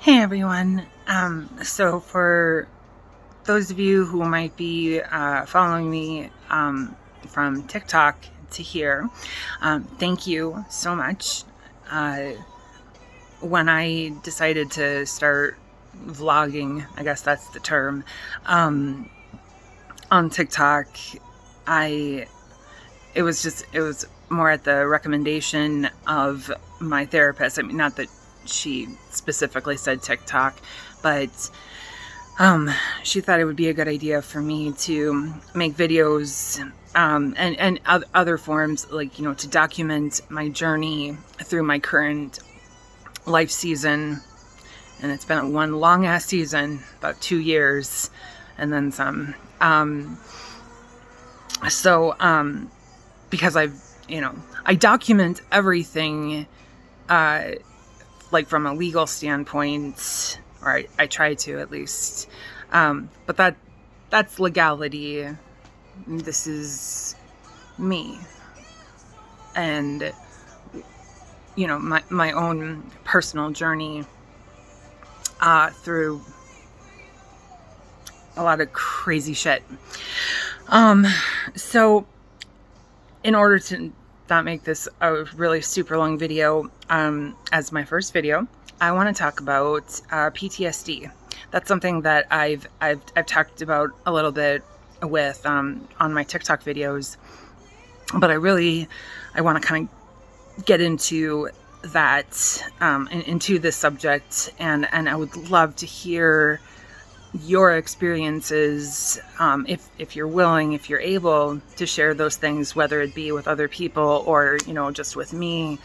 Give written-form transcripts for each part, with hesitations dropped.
Hey everyone. So for those of you who might be following me from TikTok to here, thank you so much. When I decided to start vlogging, I guess that's the term, on TikTok, it was more at the recommendation of my therapist. I mean, not that she specifically said TikTok, but she thought it would be a good idea for me to make videos and other forms, like, to document my journey through my current life season. And it's been one long ass season, about 2 years and then some. Because I document everything, like from a legal standpoint, or I try to at least. But that's legality. This is me. And, my own personal journey through a lot of crazy shit. So in order to not make this a really super long video, as my first video, I want to talk about PTSD. That's something that I've talked about a little bit with on my TikTok videos, but I want to kind of get into that, into this subject, and I would love to hear your experiences, if you're willing, if you're able to share those things, whether it be with other people or, just with me,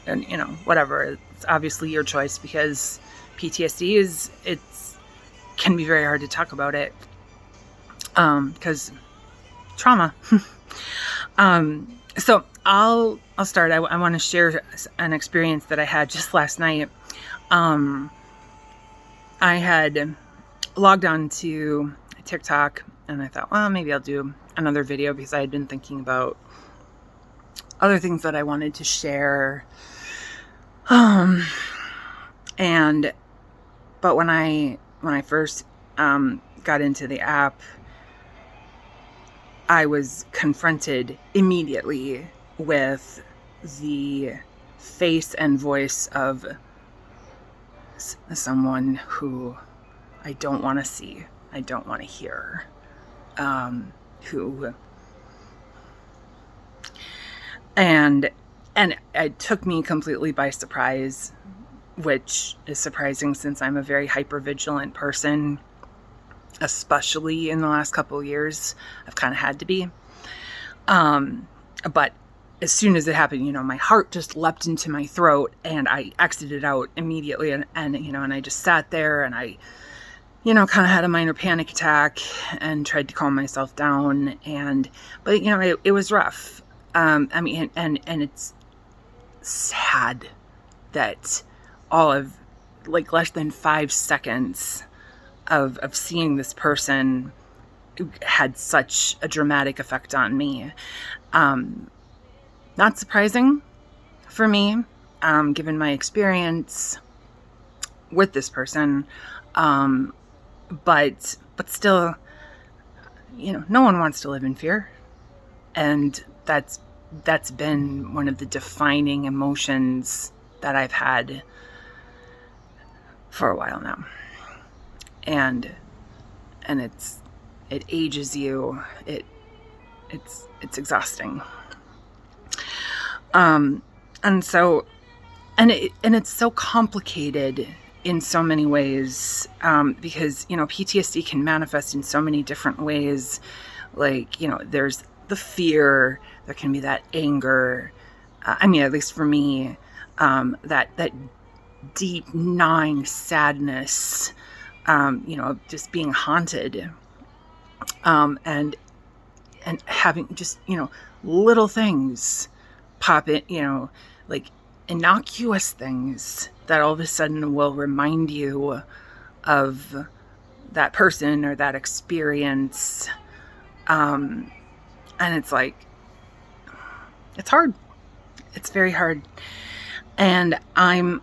and, whatever. It's obviously your choice, because PTSD can be very hard to talk about it, because trauma. So I'll start. I want to share an experience that I had just last night. I had logged on to TikTok and I thought, well, maybe I'll do another video, because I had been thinking about other things that I wanted to share. But when I first got into the app, I was confronted immediately with the face and voice of someone who I don't want to see, I don't want to hear, and it took me completely by surprise, which is surprising since I'm a very hypervigilant person, especially in the last couple of years. I've kind of had to be. But as soon as it happened, my heart just leapt into my throat and I exited out immediately. And I just sat there and I, kind of had a minor panic attack and tried to calm myself down. But it was rough. And it's sad that all of less than 5 seconds of seeing this person had such a dramatic effect on me. Not surprising for me, given my experience with this person. But still, no one wants to live in fear. And that's been one of the defining emotions that I've had for a while now. And it ages you. It's exhausting. And it's so complicated in so many ways, because, PTSD can manifest in so many different ways. Like, there's the fear, there can be that anger. At least for me, that deep, gnawing sadness, just being haunted, and having just, little things pop in, like innocuous things that all of a sudden will remind you of that person or that experience. And it's like, it's hard. It's very hard. And I'm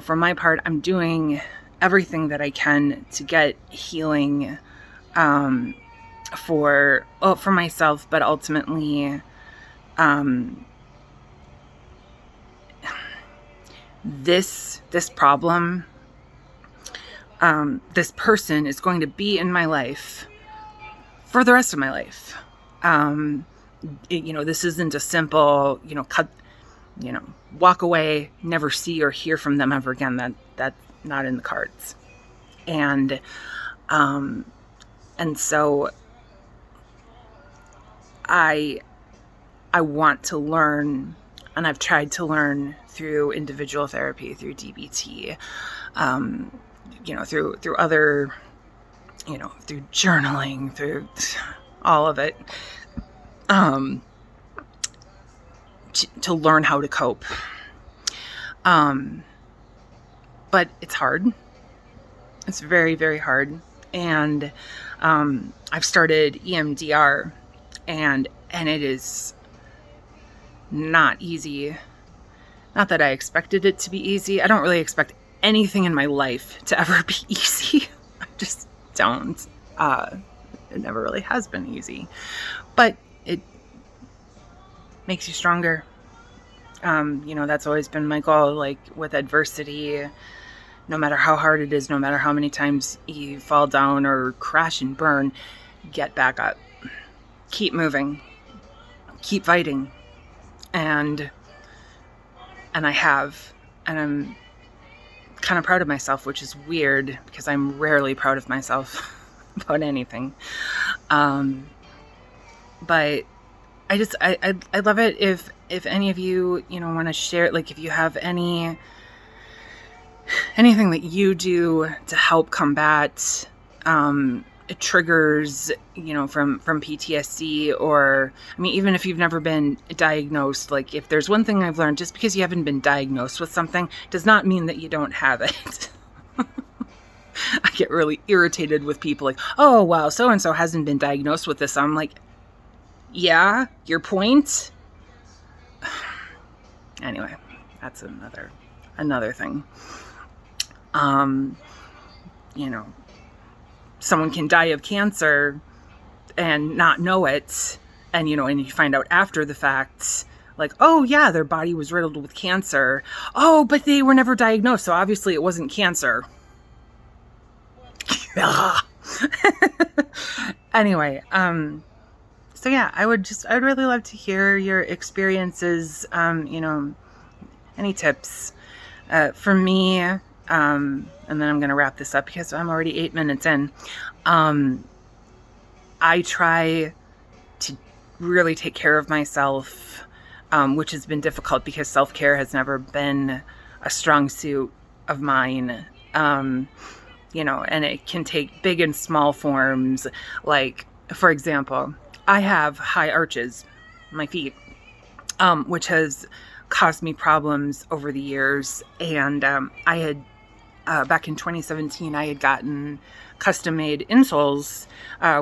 for my part, I'm doing everything that I can to get healing, for myself, but ultimately, this problem, this person is going to be in my life for the rest of my life. This isn't a simple, cut, walk away, never see or hear from them ever again. That's not in the cards. And so I want to learn, and I've tried to learn through individual therapy, through DBT, through other, through journaling, through all of it, to learn how to cope. But it's hard. It's very, very hard. And I've started EMDR, and it is not easy. Not that I expected it to be easy. I don't really expect anything in my life to ever be easy. I just don't. It never really has been easy. But it makes you stronger. That's always been my goal. Like with adversity, no matter how hard it is, no matter how many times you fall down or crash and burn, get back up. Keep moving. Keep fighting. And I have. And I'm kind of proud of myself, which is weird because I'm rarely proud of myself about anything. But I love it if any of you, want to share, like if you have anything that you do to help combat triggers, from PTSD, or, even if you've never been diagnosed, like if there's one thing I've learned, just because you haven't been diagnosed with something does not mean that you don't have it. I get really irritated with people like, oh, wow, so-and-so hasn't been diagnosed with this. I'm like, yeah, your point? Anyway, that's another thing. Someone can die of cancer and not know it. And, and you find out after the fact, like, oh yeah, their body was riddled with cancer. Oh, but they were never diagnosed. So obviously it wasn't cancer. Anyway, so yeah, I'd really love to hear your experiences, any tips, for me, and then I'm going to wrap this up because I'm already 8 minutes in. I try to really take care of myself, which has been difficult because self-care has never been a strong suit of mine. And it can take big and small forms. Like, for example, I have high arches in my feet, which has caused me problems over the years. And I had, back in 2017, I had gotten custom-made insoles,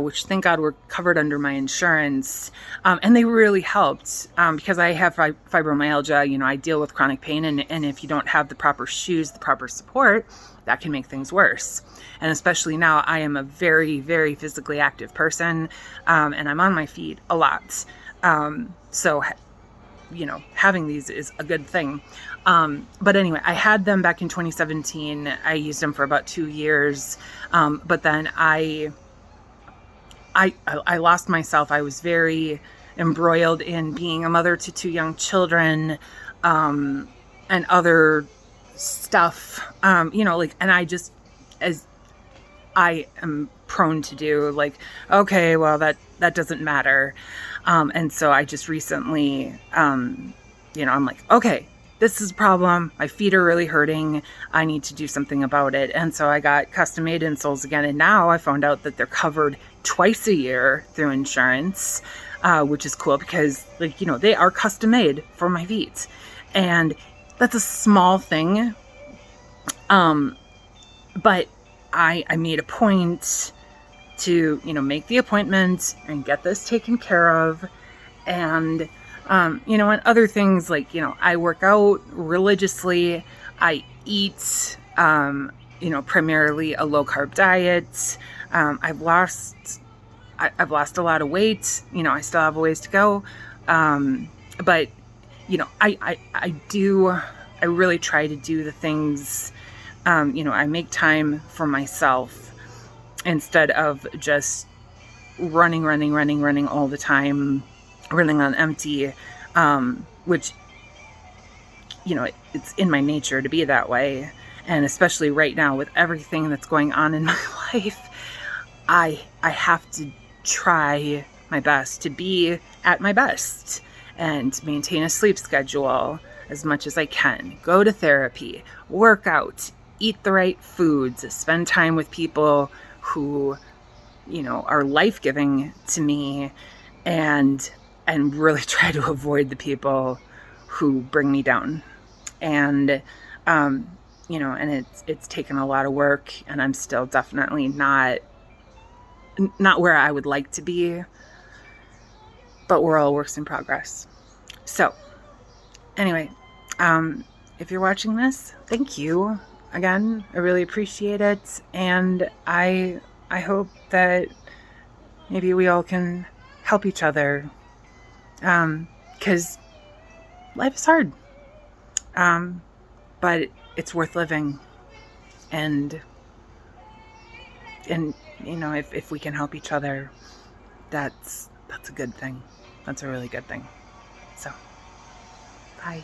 which thank God were covered under my insurance. And they really helped because I have fibromyalgia. I deal with chronic pain. And if you don't have the proper shoes, the proper support, that can make things worse. And especially now, I am a very, very physically active person, and I'm on my feet a lot. So, having these is a good thing. But anyway, I had them back in 2017. I used them for about 2 years. But then I lost myself. I was very embroiled in being a mother to 2 young children, and other stuff, and I just, as I am prone to do, like, okay, well, that doesn't matter. And so I just recently, I'm like, okay, this is a problem. My feet are really hurting. I need to do something about it. And so I got custom made insoles again. And now I found out that they're covered twice a year through insurance, which is cool because, they are custom made for my feet. And that's a small thing. But I made a point to, make the appointment and get this taken care of. And, and other things like, I work out religiously. I eat, primarily a low carb diet. I've lost a lot of weight. I still have a ways to go. But, I really try to do the things, I make time for myself instead of just running all the time, running on empty, which, it's in my nature to be that way. And especially right now with everything that's going on in my life, I have to try my best to be at my best and maintain a sleep schedule as much as I can, go to therapy, work out, eat the right foods, spend time with people who, are life-giving to me, and really try to avoid the people who bring me down. And, and it's taken a lot of work, and I'm still definitely not where I would like to be, but we're all works in progress. So anyway, if you're watching this, thank you again. I really appreciate it. And I hope that maybe we all can help each other. 'Cause life is hard. But it's worth living. And if we can help each other, that's a good thing. That's a really good thing. So, bye.